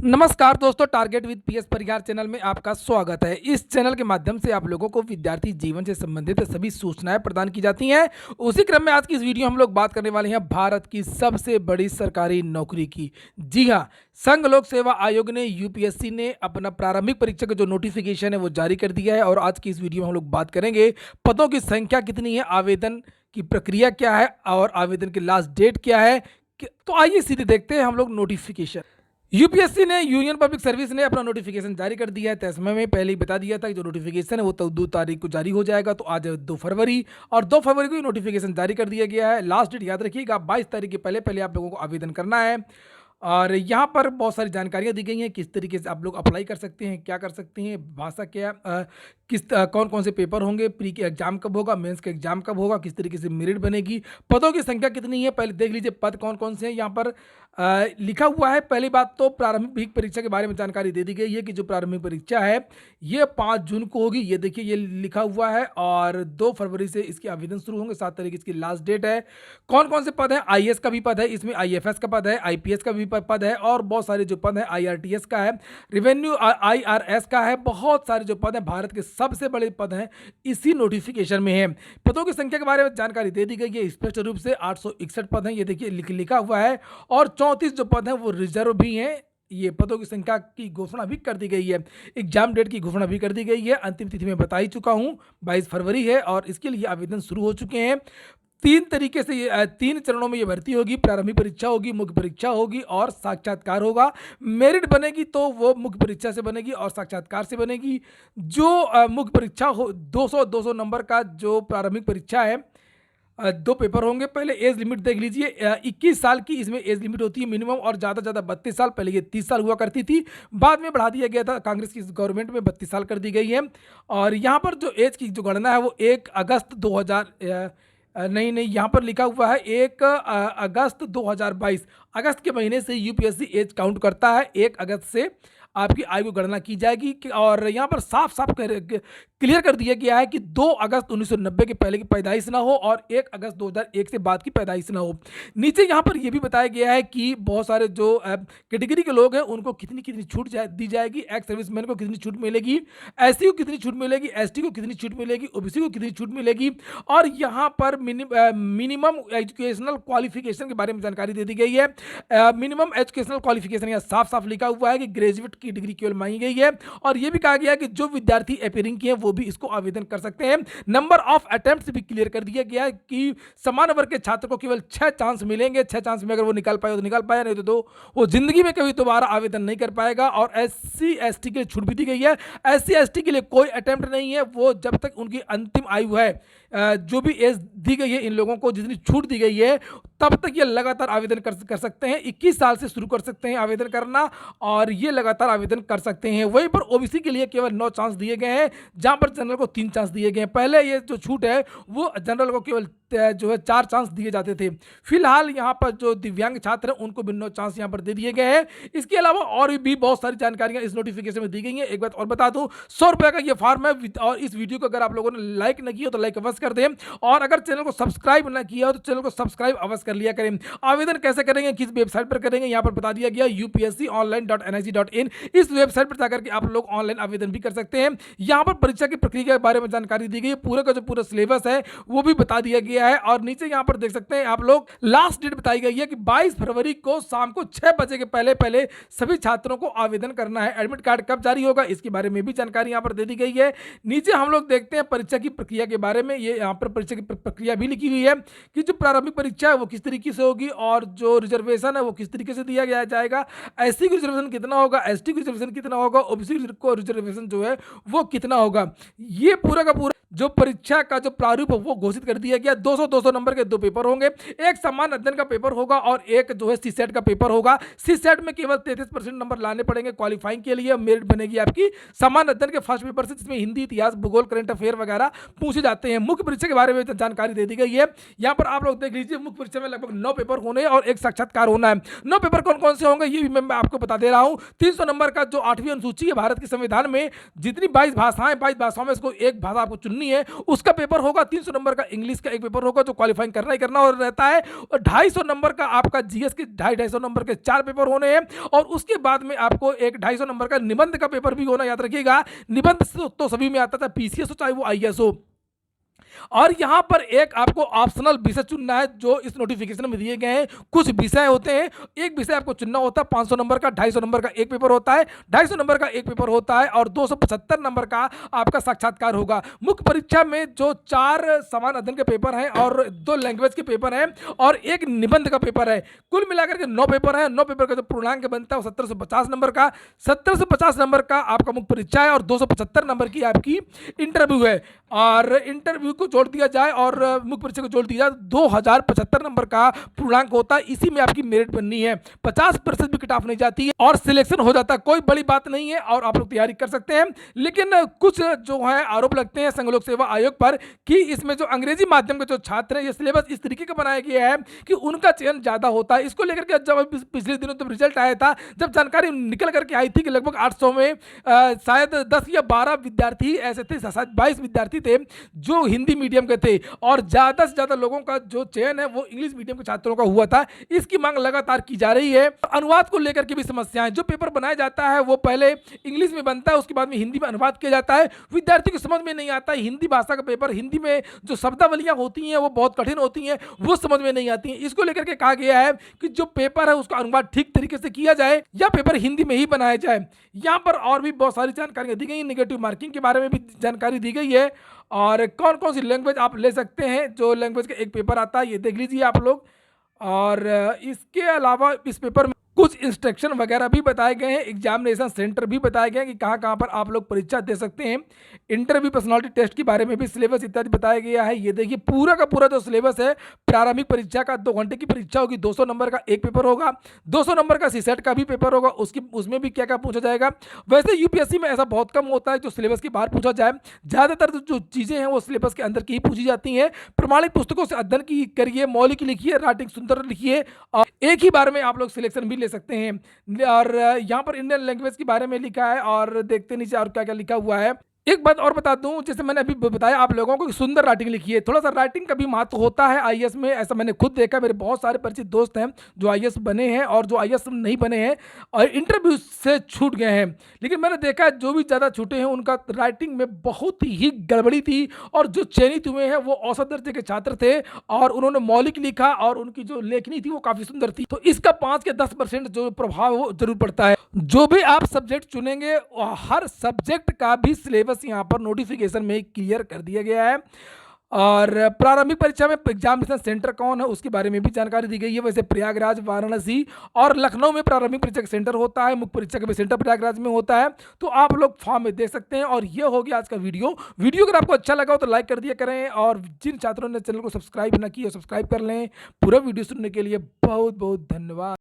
नमस्कार दोस्तों, target with PS Parihar channel में आपका स्वागत है। इस चैनल के माध्यम से आप लोगों को विद्यार्थी जीवन से संबंधित सभी सूचनाएं प्रदान की जाती हैं। उसी क्रम में आज की इस वीडियो हम लोग बात करने वाले हैं भारत की सबसे बड़ी सरकारी नौकरी की। जी हां, संघ लोक सेवा आयोग ने यूपीएससी ने अपना प्रारंभिक परीक्षा का जो नोटिफिकेशन है वो जारी कर दिया है और आज की इस वीडियो में हम लोग बात करेंगे पदों की संख्या कितनी है, आवेदन की प्रक्रिया क्या है और आवेदन की लास्ट डेट क्या है। तो आइए सीधे देखते हैं हम लोग नोटिफिकेशन। यूपीएससी ने यूनियन पब्लिक सर्विस ने अपना नोटिफिकेशन जारी कर दिया है। तय समय में पहले ही बता दिया था कि जो नोटिफिकेशन है वो तो 2 तारीख को जारी हो जाएगा। तो आज 2 फरवरी और 2 फरवरी को नोटिफिकेशन जारी कर दिया गया है। लास्ट डेट याद रखिएगा, 22 तारीख के पहले पहले आप लोगों को आवेदन करना है। और यहाँ पर बहुत सारी जानकारियाँ दी गई हैं, किस तरीके से आप लोग अप्लाई कर सकते हैं, क्या कर सकते हैं, भाषा क्या, कौन कौन से पेपर होंगे, प्री के एग्जाम कब होगा, मेंस का एग्जाम कब होगा, किस तरीके से मेरिट बनेगी, पदों की संख्या कितनी है। पहले देख लीजिए पद कौन कौन से हैं। यहाँ पर लिखा हुआ है। पहली बात तो प्रारंभिक परीक्षा के बारे में जानकारी दे दी गई है कि जो प्रारंभिक परीक्षा है ये 5 जून को होगी। ये देखिए ये लिखा हुआ है और 2 फरवरी से इसके आवेदन शुरू होंगे। 7 तारीख इसकी लास्ट डेट है। कौन कौन से पद हैं? आईएएस का भी पद है, इसमें आईएफएस का पद है, आईपीएस का भी पद है और बहुत सारे जो पद हैं आईआरटीएस का है, रेवेन्यू आईआरएस का है। बहुत सारे जो पद हैं, भारत के सबसे बड़े पद हैं, इसी नोटिफिकेशन में है। पदों की संख्या के बारे में जानकारी दे दी गई है। स्पष्ट रूप से 861 पद हैं, ये देखिए लिखा हुआ है और 34 जो पद हैं वो रिजर्व भी हैं। ये पदों की संख्या की घोषणा भी कर दी गई है। एग्जाम डेट की घोषणा भी कर दी गई है। अंतिम तिथि मैं बता ही चुका हूं, 22 फरवरी है और इसके लिए आवेदन शुरू हो चुके हैं। 3 तरीके से ये 3 चरणों में ये भर्ती होगी। प्रारंभिक परीक्षा होगी, मुख्य परीक्षा होगी और साक्षात्कार होगा। मेरिट बनेगी तो वो मुख्य परीक्षा से बनेगी और साक्षात्कार से बनेगी। जो मुख्य परीक्षा हो 200 नंबर का जो प्रारंभिक परीक्षा है, 2 पेपर होंगे। पहले एज लिमिट देख लीजिए, 21 साल की इसमें एज लिमिट होती है मिनिमम और ज़्यादा 32 साल। पहले ये 30 साल हुआ करती थी, बाद में बढ़ा दिया गया था। कांग्रेस की गवर्नमेंट में 32 साल कर दी गई है। और यहाँ पर जो एज की जो गणना है वो 1 अगस्त 2000 नहीं यहाँ पर लिखा हुआ है 1 अगस्त 2022। अगस्त के महीने से यूपीएससी एज काउंट करता है। 1 अगस्त से आपकी आयु की गणना की जाएगी। और यहाँ पर साफ साफ क्लियर कर दिया गया है कि 2 अगस्त 1990 के पहले की पैदाइश ना हो और 1 अगस्त 2001 से बाद की पैदाइश ना हो। नीचे यहाँ पर यह भी बताया गया है कि बहुत सारे जो कैटेगरी के लोग हैं उनको कितनी कितनी छूट दी जाएगी। एक्स सर्विसमैन को कितनी छूट मिलेगी, एससी को कितनी छूट मिलेगी, एसटी को कितनी छूट मिलेगी, ओबीसी को कितनी छूट मिलेगी। और यहाँ पर मिनिमम एजुकेशनल क्वालिफिकेशन के बारे में जानकारी दे दी गई है। मिनिमम एजुकेशनल क्वालिफिकेशन यहाँ साफ साफ लिखा हुआ है कि ग्रेजुएट की डिग्री केवल मांगी गई है। और यह भी कहा गया है कि जो विद्यार्थी अपीयरिंग किए हैं वो भी इसको आवेदन कर सकते हैं। नंबर ऑफ अटेम्प्ट्स भी क्लियर कर दिया गया है कि समान वर्ग के छात्र को केवल 6 चांस मिलेंगे। 6 चांस में अगर वो निकाल पाए तो निकाल पाया, नहीं तो वो जिंदगी में कभी दोबारा आवेदन नहीं कर पाएगा। और एससी एसटी के लिए छूट भी दी गई है। एससी एसटी के लिए कोई अटेम्प्ट नहीं है। वो जब तक उनकी अंतिम आयु है, जो भी एज दी गई है इन लोगों को, जितनी छूट दी गई है, तब तक ये लगातार आवेदन कर सकते हैं। 21 साल से शुरू कर सकते हैं आवेदन करना और ये लगातार आवेदन कर सकते हैं। वहीं पर ओबीसी के लिए केवल 9 चांस दिए गए हैं, जहां पर जनरल को 3 चांस दिए गए हैं। पहले ये जो छूट है वो जनरल को केवल जो है 4 चांस दिए जाते थे। फिलहाल यहाँ पर जो दिव्यांग छात्र हैं उनको भी 9 चांस यहाँ पर दे दिए गए हैं। इसके अलावा और भी बहुत सारी जानकारियां इस नोटिफिकेशन में दी गई हैं। एक बात और बता दूं, 100 रुपये का ये फॉर्म है। और इस वीडियो को अगर आप लोगों ने लाइक न किया तो लाइक अवश्य कर दें और अगर चैनल को सब्सक्राइब न किया हो तो चैनल को सब्सक्राइब अवश्य कर लिया करें। आवेदन कैसे करेंगे, किस वेबसाइट पर करेंगे, यहाँ पर बता दिया गया upsconline.nic.in। इस वेबसाइट पर जाकर के आप लोग ऑनलाइन आवेदन भी कर सकते हैं। यहाँ पर परीक्षा की प्रक्रिया के बारे में जानकारी दी गई है। पूरे का जो पूरा सिलेबस है वो भी बता दिया गया है। और नीचे यहाँ पर देख सकते हैं आप लोग लास्ट डेट बताई गई है कि 22 फरवरी को शाम को 6 बजे के पहले पहले सभी छात्रों को आवेदन करना है। एडमिट कार्ड कब जारी होगा इसके बारे में भी जानकारी यहाँ पर दे दी गई है। नीचे हम लोग देखते हैं परीक्षा की प्रक्रिया के बारे में। ये यहाँ पर परीक्षा की प्रक्रिया भी लिखी हुई है कि जो प्रारंभिक परीक्षा है वो किस तरीके से होगी और जो रिजर्वेशन है वो किस तरीके से दिया गया जाएगा। एससी को रिजर्वेशन कितना होगा, एसटी को रिजर्वेशन कितना होगा, ओबीसी को रिजर्वेशन जो है वो कितना होगा। ये पूरा का पूरा जो परीक्षा का जो प्रारूप है वो घोषित कर दिया गया। 200 नंबर के 2 पेपर होंगे। एक समान अध्ययन का पेपर होगा और एक जो है सीसेट का पेपर होगा। सीसेट में केवल 33% नंबर लाने पड़ेंगे क्वालिफाइंग के लिए। मेरिट बनेगी आपकी समान अध्ययन के फर्स्ट पेपर से, जिसमें हिंदी, इतिहास, भूगोल, करंट अफेयर वगैरह पूछे जाते हैं। मुख्य परीक्षा के बारे में जानकारी दे दी गई है। यहाँ पर आप लोग देख लीजिए, मुख्य परीक्षा में लगभग 9 पेपर होने और एक साक्षात्कार होना है। 9 पेपर कौन कौन से होंगे ये भी मैं आपको बता दे रहा हूँ। 300 नंबर का जो 8वीं अनुसूची है भारत के संविधान में, जितनी 22 भाषाएं, 22 भाषाओं में इसको एक भाषा आपको चुननी सुननी है, उसका पेपर होगा 300 नंबर का, इंग्लिश का एक पेपर होगा जो क्वालिफाइंग करना ही करना और रहता है, और 250 नंबर का आपका जीएस के 250 नंबर के 4 पेपर होने हैं, और उसके बाद में आपको एक 250 नंबर का निबंध का पेपर भी होना, याद रखिएगा। निबंध तो सभी में आता था, पीसीएस हो चाहे वो आईएएस हो। और यहां पर एक आपको ऑप्शनल विषय चुनना है जो इस नोटिफिकेशन में दिए गए हैं। कुछ विषय होते हैं, एक विषय आपको चुनना होता है, 500 नंबर का, 250 नंबर का एक पेपर होता है, 250 नंबर का एक पेपर होता है, और 275 नंबर का आपका साक्षात्कार होगा। मुख्य परीक्षा में जो 4 समान अध्ययन के पेपर हैं और 2 लैंग्वेज के पेपर हैं और एक निबंध का पेपर है, कुल मिलाकर के 9 पेपर है। 9 पेपर का जो पूर्णांक बनता है वो 1750 नंबर का, 1750 नंबर का आपका मुख्य परीक्षा है, और 275 नंबर की आपकी इंटरव्यू है। और इंटरव्यू को जोड़ दिया जाए और मुख्य परीक्षा को जोड़ दिया जाए, 2075 नंबर का पूर्णांक होता है। इसी में आपकी मेरिट बननी है, 50% भी कट ऑफ नहीं जाती है और सिलेक्शन हो जाता है। कोई बड़ी बात नहीं है और आप लोग तैयारी कर सकते हैं। लेकिन कुछ जो है आरोप लगते हैं संघ लोक सेवा आयोग पर कि इसमें जो अंग्रेजी माध्यम के जो छात्र हैं, ये सिलेबस इस तरीके का बनाया गया है कि उनका चयन ज्यादा होता है। इसको लेकर के जब पिछले दिनों जब रिजल्ट आया था, जब जानकारी निकल करके आई थी कि लगभग 800 में शायद 10 या 12 विद्यार्थी ऐसे थे, शायद 22 विद्यार्थी थे जो हिंदी मीडियम के थे, और ज्यादा से ज्यादा लोगों का जो चयन है वो इंग्लिश मीडियम के छात्रों का हुआ था। इसकी मांग लगातार की जा रही है। अनुवाद को लेकर के भी समस्याएं, जो पेपर बनाया जाता है वो पहले इंग्लिश में बनता है, उसके बाद में हिंदी में अनुवाद किया जाता है, विद्यार्थी को समझ में नहीं आता है। हिंदी भाषा का पेपर, हिंदी में जो शब्दावलियां होती हैं वो बहुत कठिन होती हैं, वो समझ में नहीं आती हैं। इसको लेकर के कहा गया है कि जो पेपर है उसका अनुवाद ठीक तरीके से किया जाए या पेपर हिंदी में ही बनाया जाए। यहाँ पर और भी बहुत सारी जानकारियां दी गई हैं, नेगेटिव मार्किंग के बारे में भी जानकारी दी गई है, और कौन कौन सी लैंग्वेज आप ले सकते हैं, जो लैंग्वेज का एक पेपर आता है ये देख लीजिए आप लोग। और इसके अलावा इस पेपर में कुछ इंस्ट्रक्शन वगैरह भी बताए गए हैं, एग्जामिनेशन सेंटर भी बताए गए हैं कि कहाँ कहाँ पर आप लोग परीक्षा दे सकते हैं, इंटरव्यू, पर्सनालिटी टेस्ट के बारे में भी सिलेबस इत्यादि बताया गया है। ये देखिए पूरा का पूरा जो सिलेबस है, प्रारंभिक परीक्षा का 2 घंटे की परीक्षा होगी, 200 नंबर का एक पेपर होगा, 200 नंबर का सीसेट का भी पेपर होगा, उसमें भी क्या क्या पूछा जाएगा। वैसे यूपीएससी में ऐसा बहुत कम होता है जो सिलेबस के बाहर पूछा जाए, ज़्यादातर जो चीज़ें हैं वो सिलेबस के अंदर की ही पूछी जाती हैं। प्रमाणित पुस्तकों से अध्ययन की करिए, मौलिक लिखिए, राइटिंग सुंदर लिखिए, और एक ही बार में आप लोग सिलेक्शन भी ले सकते हैं। और यहाँ पर इंडियन लैंग्वेज के बारे में लिखा है, और देखते नीचे और क्या क्या लिखा हुआ है। एक बात और बता दूं, जैसे मैंने अभी बताया आप लोगों को कि सुंदर राइटिंग लिखिए, थोड़ा सा राइटिंग का भी महत्व होता है आईएएस में, ऐसा मैंने खुद देखा। मेरे बहुत सारे परिचित दोस्त हैं जो आईएएस बने हैं और जो आईएएस नहीं बने हैं और इंटरव्यू से छूट गए हैं, लेकिन मैंने देखा जो भी ज़्यादा छूटे हैं उनका राइटिंग में बहुत ही गड़बड़ी थी, और जो चयनित हुए हैं वो औसत दर्जे के छात्र थे और उन्होंने मौलिक लिखा और उनकी जो लेखनी थी वो काफ़ी सुंदर थी। तो इसका 5 या 10% जो प्रभाव वो जरूर पड़ता है। जो भी आप सब्जेक्ट चुनेंगे हर सब्जेक्ट का भी सिलेबस यहाँ पर नोटिफिकेशन में क्लियर कर दिया गया है। और प्रारंभिक परीक्षा में एग्जामिनेशन सेंटर कौन है उसके बारे में भी जानकारी दी गई है। वैसे प्रयागराज, वाराणसी और लखनऊ में प्रारंभिक परीक्षा का सेंटर होता है, मुख्य परीक्षा का भी सेंटर प्रयागराज में होता है। तो आप लोग फॉर्म में देख सकते हैं। और ये हो गया आज का वीडियो अगर आपको अच्छा लगा हो तो लाइक कर दिया करें, और जिन छात्रों ने चैनल को सब्सक्राइब ना किया सब्सक्राइब कर लें। पूरा वीडियो सुनने के लिए बहुत बहुत धन्यवाद।